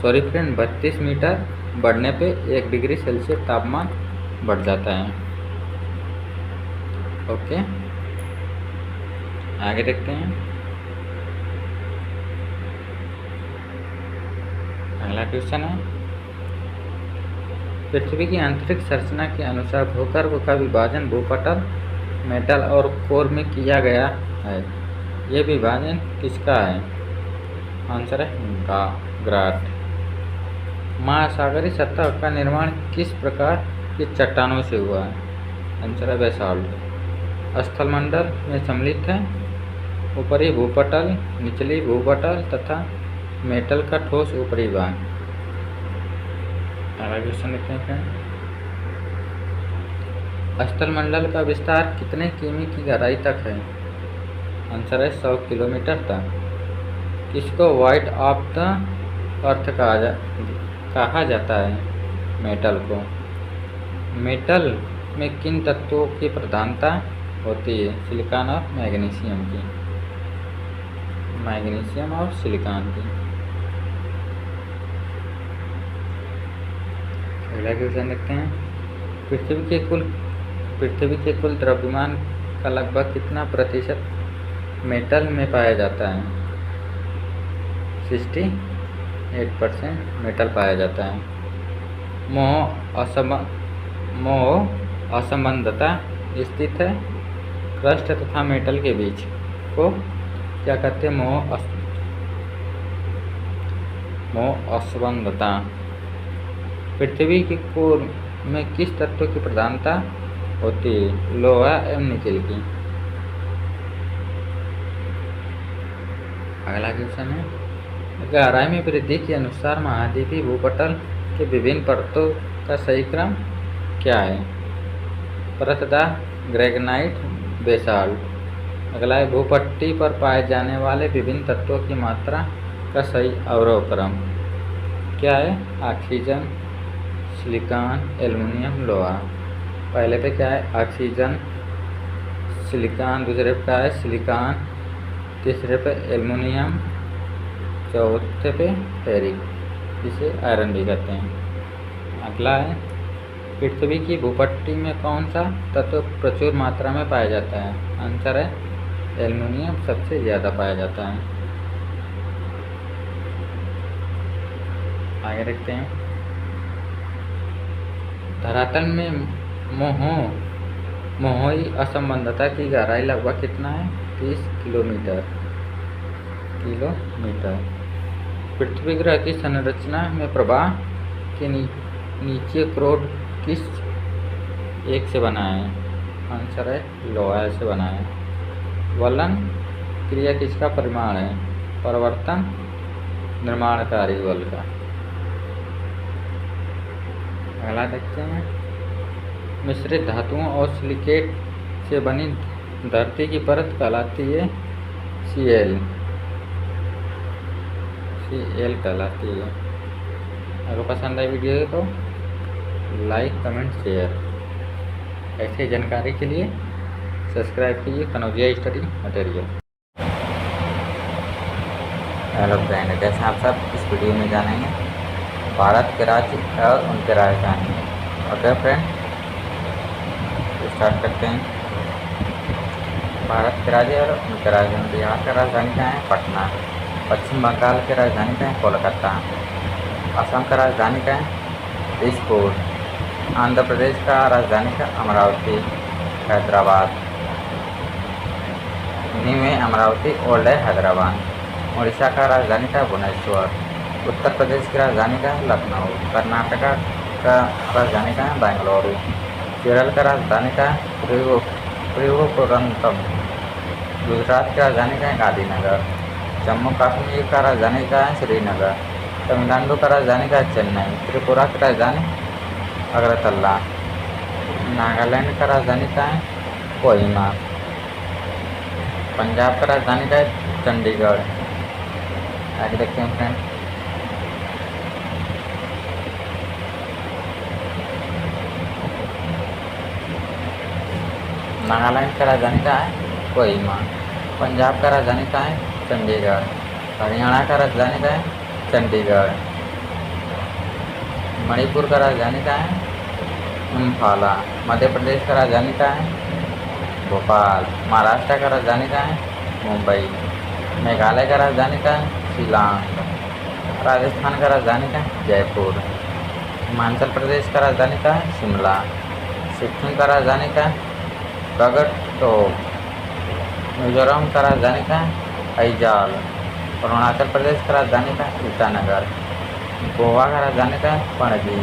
32 मीटर बढ़ने पे 1 डिग्री सेल्सियस तापमान बढ़ जाता है। ओके, आगे देखते हैं। अगला क्वेश्चन है, पृथ्वी की आंतरिक संरचना के अनुसार भूगर्भ का विभाजन भूपटल, मेटल और कोर में किया गया है। यह विभाजन किसका है? आंसर है ग्राट। महासागरीय सतह का निर्माण किस प्रकार की चट्टानों से हुआ है? आंसर है बेसाल्ट। स्थलमंडल में सम्मिलित है ऊपरी भूपटल, निचली भूपटल तथा मेटल का ठोस ऊपरी भाग। अगला क्वेश्चन देखते हैं। स्थलमंडल का विस्तार कितने किमी की गहराई तक है? आंसर है 100 किलोमीटर तक। किसको व्हाइट ऑफ द अर्थ कहा जाता है? मेटल को। मेटल में किन तत्वों की प्रधानता होती है? सिलिकॉन और मैग्नीशियम की। मैग्नीशियम और सिलिकॉन की। अगला क्वेश्चन देखते हैं। पृथ्वी के कुल द्रव्यमान का लगभग कितना प्रतिशत मेटल में पाया जाता है? 68% मेटल पाया जाता है। मोह असंबंधता स्थित है क्रस्ट तथा मेटल के बीच को क्या कहते हैं? मोह असंबंधता। पृथ्वी के कोर में किस तत्व की प्रधानता होती है? लोहा एवं निकेल की। अगला क्वेश्चन है, गहराई में वृद्धि के अनुसार महाद्वीपीय भूपटल के विभिन्न परतों का सही क्रम क्या है? परतदार, ग्रेनाइट, बेसाल्ट। अगला है, भूपट्टी पर पाए जाने वाले विभिन्न तत्वों की मात्रा का सही अवरोह क्रम क्या है? ऑक्सीजन, सिलिकॉन, एल्युमिनियम, लोहा। पहले पे क्या है? Oxygen, silicon. दूसरे पे क्या है? सिलिकॉन। तीसरे पे एल्युमिनियम। चौथे पे फेरिक, जिसे आयरन भी कहते हैं। अगला है, पृथ्वी की भूपट्टी में कौन सा तत्व प्रचुर मात्रा में पाया जाता है? आंसर है एल्युमिनियम सबसे ज़्यादा पाया जाता है। आगे देखते हैं। धरातल में मोहोई असंबंधता की गहराई लगभग कितना है? 30 किलोमीटर। पृथ्वी ग्रह की संरचना में प्रवाह के नीचे क्रोड किस एक से बना है? आंसर है लोहा से बना है। वलन क्रिया किसका परिमाण है? परिवर्तन निर्माणकारी बल का। अगला देखते हैं, मिश्रित धातुओं और सिलिकेट से बनी धरती की परत कहलाती है Cl कहलाती है। अगर पसंद आई वीडियो तो लाइक कमेंट शेयर। ऐसी जानकारी के लिए सब्सक्राइब कीजिए Kanaujia study material. Hello friend, जैसे आप सब इस वीडियो में जानेंगे भारत के राज्य और उनके राजधानी। ओके फ्रेंड, स्टार्ट करते हैं। भारत के राज्य और उनके राजधानी। बिहार का राजधानी क्या है? पटना। पश्चिम बंगाल की राजधानी क्या है? कोलकाता। असम का राजधानी क्या है? दिसपुर। आंध्र प्रदेश का राजधानी क्या? अमरावती। हैदराबाद। न्यू है अमरावती, ओल्ड है हैदराबाद। उड़ीसा का राजधानी क्या? भुवनेश्वर। उत्तर प्रदेश की राजधानी क्या है? लखनऊ। कर्नाटका का राजधानी क्या है? बेंगलुरु। केरल का राजधानी क्या है? त्रिभुवनंतम। गुजरात की राजधानी क्या है? गांधीनगर। जम्मू कश्मीर का राजधानी क्या है? श्रीनगर। तमिलनाडु का राजधानी क्या है? चेन्नई। त्रिपुरा की राजधानी अगरतला। नागालैंड का राजधानी क्या है? कोहिमा। पंजाब का राजधानी क्या है? चंडीगढ़। आगे देखते हैं फ्रेंड, नागालैंड का राजधानी क्या है? कोहिमा। पंजाब का राजधानी क्या है? चंडीगढ़। हरियाणा का राजधानी क्या है? चंडीगढ़। मणिपुर का राजधानी क्या है? इम्फाला। मध्य प्रदेश का राजधानी क्या है? भोपाल। महाराष्ट्र का राजधानी क्या है? मुंबई। मेघालय का राजधानी क्या है? शिलांग। राजस्थान का राजधानी क्या है? जयपुर। हिमाचल प्रदेश का राजधानी क्या है? शिमला। सिक्किम का राजधानी क्या है? गंगटोक। मिजोरम का राजधानी क्या है? अइजॉल। अरुणाचल प्रदेश का राजधानी क्या है? ईटानगर। गोवा का राजधानी क्या है? पणजी।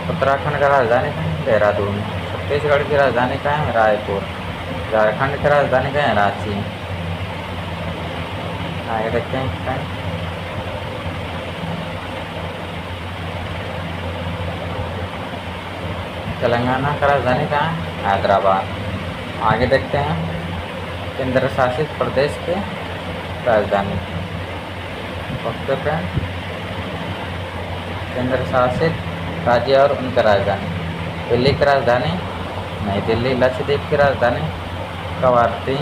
उत्तराखंड का राजधानी क्या है? देहरादून। छत्तीसगढ़ की राजधानी क्या है? रायपुर। झारखंड की राजधानी क्या है? रांची। आगे देखते हैं, तेलंगाना का राजधानी क्या है? हैदराबाद। आगे देखते हैं, केंद्र शासित प्रदेश के राजधानी। ओके फ्रेंड, केंद्र शासित राज्य और उनका राजधानी। दिल्ली की राजधानी नई दिल्ली। लक्षद्वीप की राजधानी कवारती।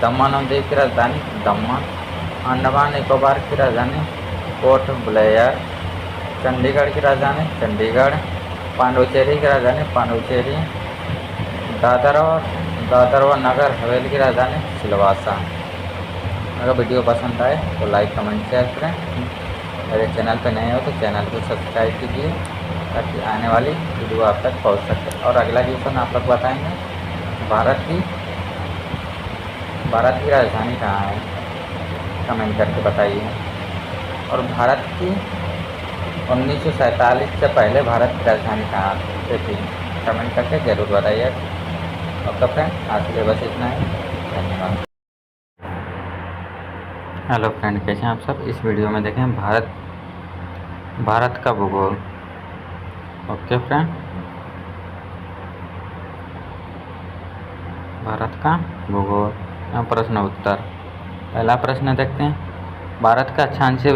दमन और दीव की राजधानी दमन। अंडमान निकोबार की राजधानी पोर्ट ब्लेयर। चंडीगढ़ की राजधानी चंडीगढ़। पांडुचेरी की राजधानी पांडुचेरी। दादर व नगर हवेली की राजधानी सिलवासा। अगर वीडियो पसंद आए तो लाइक कमेंट शेयर करें। मेरे चैनल पर नए हो तो चैनल को सब्सक्राइब कीजिए ताकि आने वाली वीडियो आप तक पहुंच सके। और अगला क्वेश्चन आप लोग बताएंगे, भारत की राजधानी कहाँ है? कमेंट करके बताइए। और भारत की 1947 से पहले भारत की राजधानी कहाँ थी? कमेंट करके ज़रूर बताइए। ओके फ्रेंड, आज के लिए बस इतना ही। धन्यवाद। हेलो फ्रेंड, कैसे हैं आप सब? इस वीडियो में देखें भारत का भूगोल। ओके फ्रेंड, भारत का भूगोल। यहाँ प्रश्न उत्तर। पहला प्रश्न देखते हैं, भारत का अक्षांशीय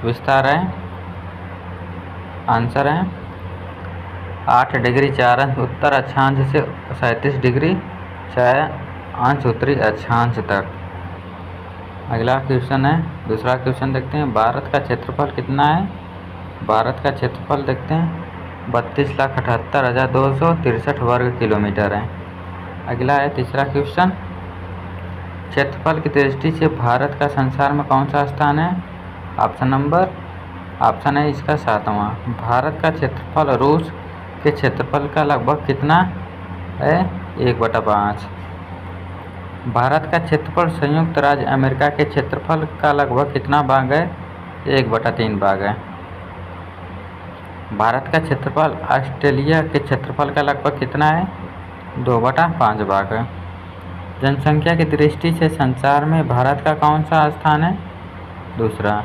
विस्तार है। आंसर है 8 डिग्री 4 अंश उत्तर अक्षांश से 37 डिग्री 6 अंश उत्तरी अक्षांश तक। अगला क्वेश्चन है, दूसरा क्वेश्चन देखते हैं, भारत का क्षेत्रफल कितना है? भारत का क्षेत्रफल देखते हैं 32,78,263 वर्ग किलोमीटर है। अगला है तीसरा क्वेश्चन, क्षेत्रफल की दृष्टि से भारत का संसार में कौन सा स्थान है? ऑप्शन है इसका 7वां। भारत का क्षेत्रफल रूस के क्षेत्रफल का लगभग कितना है? 1/5। भारत का क्षेत्रफल संयुक्त राज्य अमेरिका के क्षेत्रफल का लगभग कितना भाग है? 1/3 भाग है। भारत का क्षेत्रफल ऑस्ट्रेलिया के क्षेत्रफल का लगभग कितना है? 2/5 भाग है। जनसंख्या की दृष्टि से संसार में भारत का कौन सा स्थान है? दूसरा।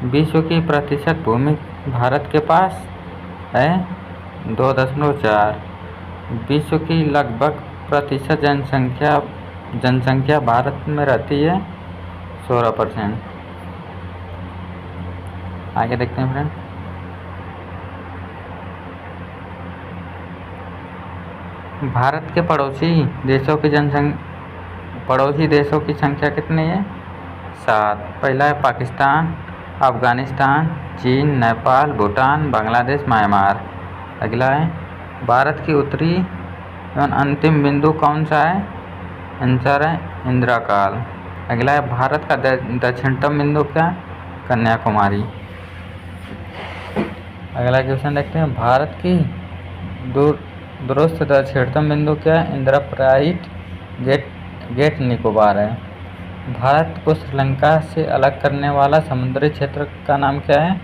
विश्व की प्रतिशत भूमि भारत के पास है 2.4। विश्व की लगभग प्रतिशत जनसंख्या भारत में रहती है 16%। आगे देखते हैं फ्रेंड। भारत के पड़ोसी देशों की संख्या कितनी है? 7। पहला है पाकिस्तान, अफगानिस्तान, चीन, नेपाल, भूटान, बांग्लादेश, म्यांमार। अगला है भारत की उत्तरी एवं अंतिम बिंदु कौन सा है? आंसर है इंदिरा काल। अगला है भारत का दक्षिणतम बिंदु क्या? कन्याकुमारी। अगला क्वेश्चन देखते हैं। भारत की दूरस्थ दक्षिणतम बिंदु क्या है? इंद्रप्राइट गेट निकोबार है। भारत को श्रीलंका से अलग करने वाला समुद्री क्षेत्र का नाम क्या है?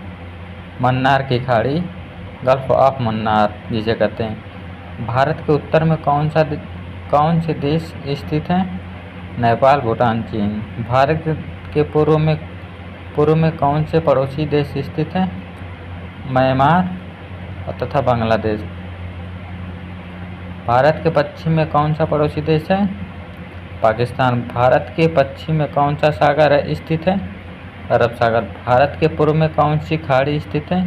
मन्नार की खाड़ी, गल्फ ऑफ मन्नार जिसे कहते हैं। भारत के उत्तर में कौन से देश स्थित हैं? नेपाल, भूटान, चीन। भारत के पूर्व में कौन से पड़ोसी देश स्थित हैं? म्यांमार तथा बांग्लादेश। भारत के पश्चिम में कौन सा पड़ोसी देश है? पाकिस्तान। भारत के पश्चिम में कौन सा सागर है स्थित है? अरब सागर। भारत के पूर्व में कौन सी खाड़ी स्थित है?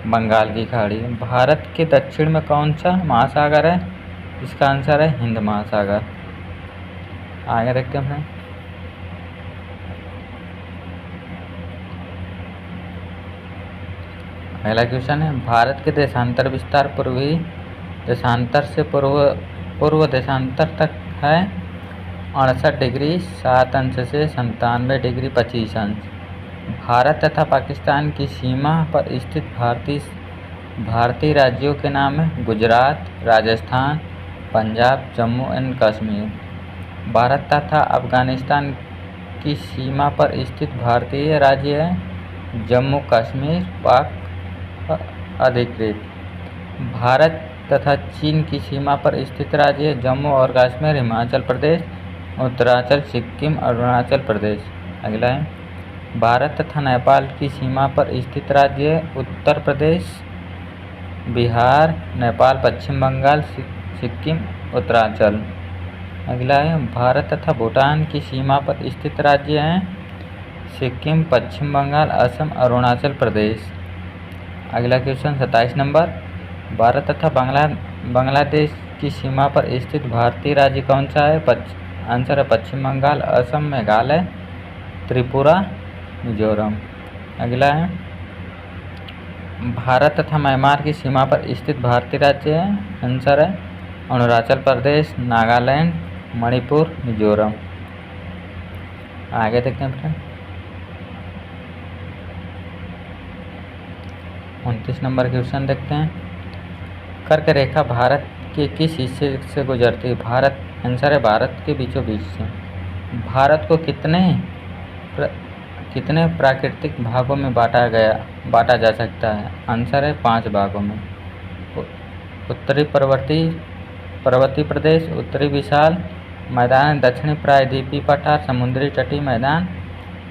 बंगाल की खाड़ी। भारत के दक्षिण में कौन सा महासागर है? इसका आंसर है हिंद महासागर। आगे देखते हैं। पहला क्वेश्चन है भारत के देशांतर विस्तार पूर्वी देशांतर से पूर्व देशांतर तक है 68 डिग्री 7 अंश से 97 डिग्री 25 अंश। भारत तथा पाकिस्तान की सीमा पर स्थित भारतीय राज्यों के नाम है गुजरात, राजस्थान, पंजाब, जम्मू एंड कश्मीर। भारत तथा अफगानिस्तान की सीमा पर स्थित भारतीय राज्य है जम्मू कश्मीर, पाक अधिकृत। भारत तथा चीन की सीमा पर स्थित राज्य है जम्मू और कश्मीर, हिमाचल प्रदेश, उत्तरांचल, सिक्किम, अरुणाचल प्रदेश। अगला है भारत तथा नेपाल की सीमा पर स्थित राज्य है उत्तर प्रदेश, बिहार, नेपाल, पश्चिम बंगाल, सिक्किम, उत्तरांचल। अगला है भारत तथा भूटान की सीमा पर स्थित राज्य हैं सिक्किम, पश्चिम बंगाल, असम, अरुणाचल प्रदेश। अगला क्वेश्चन 27 नंबर। भारत तथा बांग्लादेश की सीमा पर स्थित भारतीय राज्य कौन सा है? आंसर है पश्चिम बंगाल, असम, मेघालय, त्रिपुरा, मिजोरम। अगला है भारत तथा म्यांमार की सीमा पर स्थित भारतीय राज्य है। आंसर है अरुणाचल प्रदेश, नागालैंड, मणिपुर, मिजोरम। आगे देखते हैं फ्रेंड। 29 नंबर क्वेश्चन देखते हैं। कर्क रेखा भारत के किस हिस्से से गुजरती है? आंसर है भारत के बीचों बीच से। भारत को कितने प्राकृतिक भागों में बांटा जा सकता है? आंसर है 5 भागों में। उत्तरी पर्वतीय प्रदेश, उत्तरी विशाल मैदान, दक्षिणी प्रायद्वीपीय पठार, समुद्री तटीय मैदान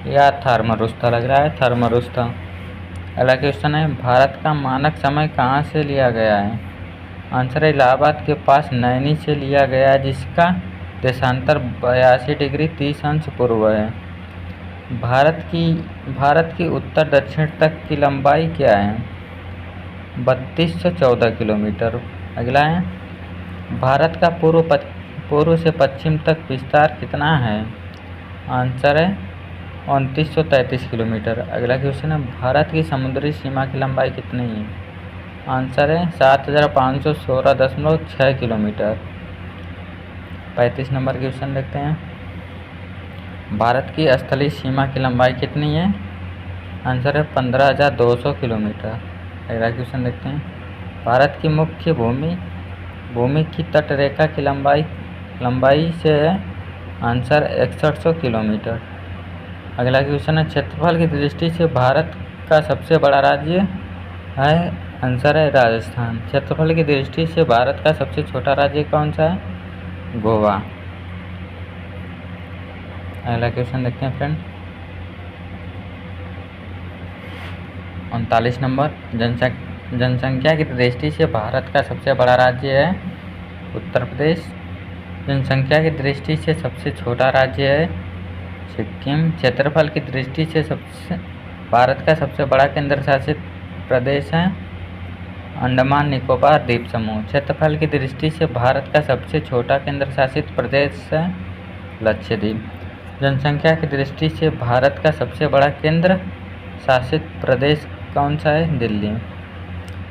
या थार मरुस्थल। लग रहा है थार मरुस्थल। अगला क्वेश्चन है भारत का मानक समय कहाँ से लिया गया है? आंसर है इलाहाबाद के पास नैनी से लिया गया है जिसका देशांतर 82 डिग्री 30 अंश पूर्व है। भारत की उत्तर दक्षिण तक की लंबाई क्या है? 3214 किलोमीटर। अगला है भारत का पूर्व से पश्चिम तक विस्तार कितना है? आंसर है 2933 किलोमीटर। अगला क्वेश्चन है भारत की समुद्री सीमा की लंबाई कितनी है? आंसर है 7516.6 किलोमीटर। 35 नंबर क्वेश्चन देखते हैं। भारत की स्थलीय सीमा की लंबाई कितनी है? आंसर है 15200 किलोमीटर। अगला क्वेश्चन देखते हैं। भारत की मुख्य भूमि की तटरेखा की लंबाई से है। Answer 6100 kilometre. अगला क्वेश्चन है क्षेत्रफल की दृष्टि से भारत का सबसे बड़ा राज्य? है आंसर है राजस्थान। क्षेत्रफल की दृष्टि से भारत का सबसे छोटा राज्य कौन सा है? गोवा। अगला क्वेश्चन देखते हैं फ्रेंड। 39 नंबर, जनसंख्या की दृष्टि से भारत का सबसे बड़ा राज्य है उत्तर प्रदेश। जनसंख्या की दृष्टि से सबसे छोटा राज्य है सिक्किम। क्षेत्रफल की दृष्टि से भारत का सबसे बड़ा केंद्र शासित प्रदेश है अंडमान निकोबार द्वीप समूह। क्षेत्रफल की दृष्टि से भारत का सबसे छोटा केंद्र शासित प्रदेश है लक्षद्वीप। जनसंख्या की दृष्टि से भारत का सबसे बड़ा केंद्र शासित प्रदेश कौन सा है? दिल्ली।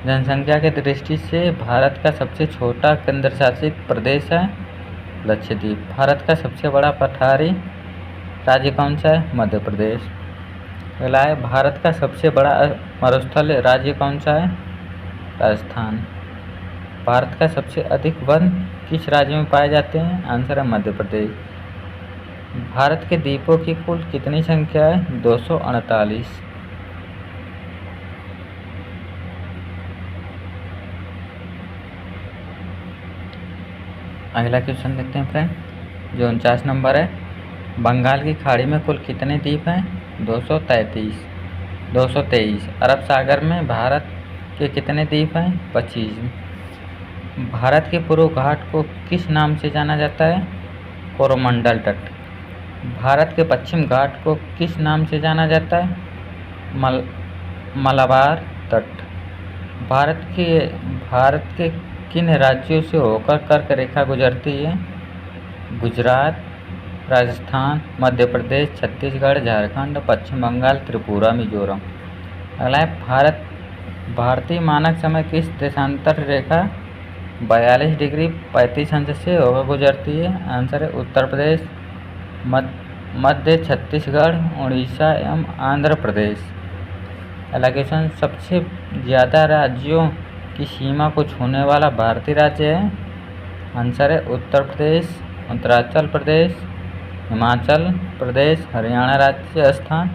जनसंख्या की दृष्टि से भारत का सबसे छोटा केंद्र शासित प्रदेश है लक्षद्वीप। भारत का सबसे बड़ा पठारी राज्य कौन सा है? मध्य प्रदेश। अगला है, भारत का सबसे बड़ा मरुस्थलीय राज्य कौन सा है? राजस्थान। भारत का सबसे अधिक वन किस राज्य में पाए जाते हैं? आंसर है मध्य प्रदेश। भारत के द्वीपों की कुल कितनी संख्या है? 248। अगला क्वेश्चन देखते हैं फ्रेंड, जो 49 नंबर है। बंगाल की खाड़ी में कुल कितने द्वीप हैं? 223। अरब सागर में भारत के कितने द्वीप हैं? 25। भारत के पूर्व घाट को किस नाम से जाना जाता है? कोरोमंडल तट। भारत के पश्चिम घाट को किस नाम से जाना जाता है? मलाबार तट। भारत के किन राज्यों से होकर कर्क रेखा गुजरती है? गुजरात, राजस्थान, मध्य प्रदेश, छत्तीसगढ़, झारखंड, पश्चिम बंगाल, त्रिपुरा, मिजोरम। अगला है, भारतीय मानक समय किस देशांतर रेखा 42 डिग्री 35 अंश से होकर गुजरती है? आंसर है उत्तर प्रदेश, मध्य छत्तीसगढ़, उड़ीसा एवं आंध्र प्रदेश। अगला क्वेश्चन, सबसे ज़्यादा राज्यों की सीमा को छूने वाला भारतीय राज्य है? आंसर है उत्तर प्रदेश, उत्तरांचल प्रदेश, हिमाचल प्रदेश, हरियाणा, राजस्थान,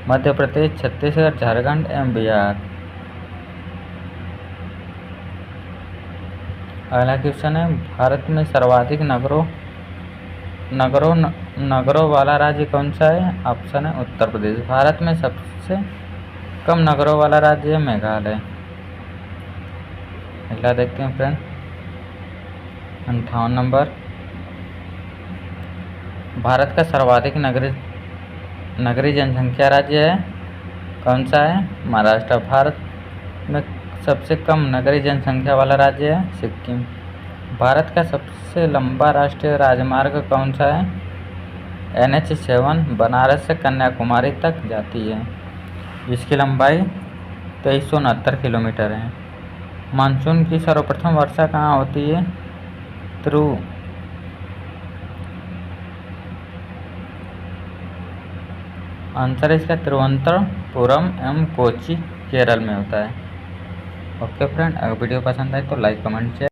मध्य प्रदेश, छत्तीसगढ़, झारखंड एवं बिहार। अगला क्वेश्चन है, भारत में सर्वाधिक नगरों वाला राज्य कौन सा है? ऑप्शन है उत्तर प्रदेश। भारत में सबसे कम नगरों वाला राज्य है मेघालय। अगला देखते हैं फ्रेंड, 58 नंबर। भारत का सर्वाधिक नगरीय जनसंख्या राज्य है कौन सा है? महाराष्ट्र। भारत में सबसे कम नगरीय जनसंख्या वाला राज्य है सिक्किम। भारत का सबसे लंबा राष्ट्रीय राजमार्ग कौन सा है? NH7 बनारस से कन्याकुमारी तक जाती है, जिसकी लंबाई 2369 किलोमीटर है। मानसून की सर्वप्रथम वर्षा कहाँ होती है? आंसर इसका तिरुवनंतपुरम एवं कोच्चि केरल में होता है। ओके फ्रेंड, अगर वीडियो पसंद आए तो लाइक कमेंट शेयर।